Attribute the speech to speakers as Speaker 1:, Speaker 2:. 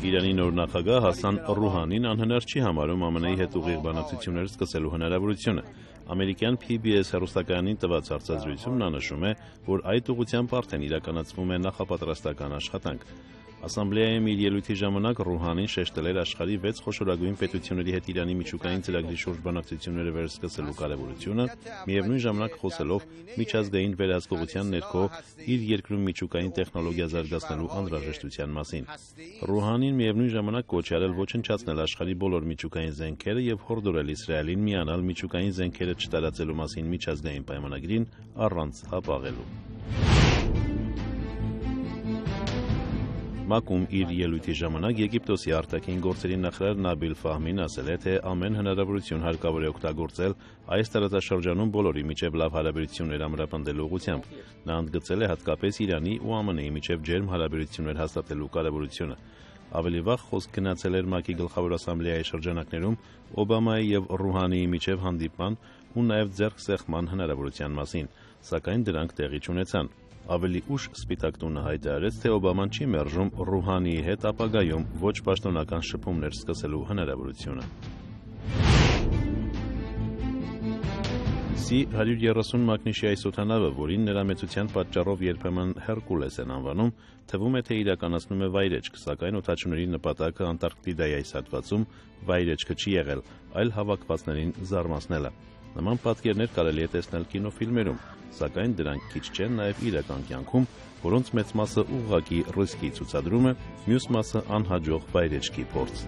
Speaker 1: Իրանի նոր նախագահ Հասան Ռուհանին անհնար չի համարում ԱՄՆ-ի հետ ուղիղ բանակցություններ սկսելու հնարավորությունը։ Ամերիկյան PBS հեռուստակայանին տված հարցազրույցում նա նշում է, որ այդ ուղղությամբ արդեն իրականացվում է նախապատրաստական աշխատանք։ Ասամբլեայում իր ելույթի ժամանակ Ռուհանին շեշտել էր աշխարհի 6 խոշորագույն պետությունների հետ Իրանի միջուկային ծրագրի շուրջ բանակցությունները վերսկսելու կարևորությունը, միևնույն ժամանակ խոսելով միջազգային վերահսկողության ներքո իր երկրում միջուկային տեխնոլոգիա զարգացնելու անհրաժեշտության մասին։ Ռուհանին միևնույն ժամանակ կոչ է արել ոչնչացնել աշխարհի բոլոր միջուկային զենքերը եւ հորդորել Իսրայելին միանալ միջուկային զենքերը չտարածելու մասին միջազգային պայմանագրին առանց հապաղելու։ ՄԱԿ-ում իր ելույթի ժամանակ Եգիպտոսի արտաքին գործերի նախարար Նաբիլ Ֆահմին ասել է, թե ամեն հնարավորություն հարկավոր է օգտագործել այս տարածաշրջանում բոլորի միջև լավ հարաբերություններ ամրապնդելու ուղղությամբ։ Նա ընդգծել է հատկապես Իրանի ու ԱՄՆ-ի միջև ջերմ հարաբերություններ հաստատելու կարևորությունը։ Ավելի վաղ խոսք գնացել էր ՄԱԿ-ի գլխավոր ասամբլեայի շրջանակներում Օբամայի եւ Ռուհանիի միջև հանդիպման ու նաեւ ձեռքսեղման հնարավորության մասին, սակայն դրանք տեղի չունեցան։ Ավելի ուշ Սպիտակ տունը հայտարարեց, թե Օբաման չի մերժում Ռուհանիի հետ ապագայում ոչ պաշտոնական շփումներ սկսելու հնարավորությունը։ C-130 մագնիշի այս օդանավը, որին նրա մեծության պատճառով երբեմն Հերկուլես են անվանում, թվում է, թե իրականացնում է վայրեջք, սակայն օդաչուների նպատակը Անտարկտիդայի այս հատվածում վայրեջքը չի եղել, այլ հավաքվածներին զարմացնելը։ Նման պատկերներ կարելի է տեսնել կինոֆիլմերում, սակայն դրանք քիչ չեն նաև իրական կյանքում, որոնց մեծ մասը ուղղակի ռիսկի ցուցադրում է, մյուս մասը անհաջող վայրեջքի փորձ։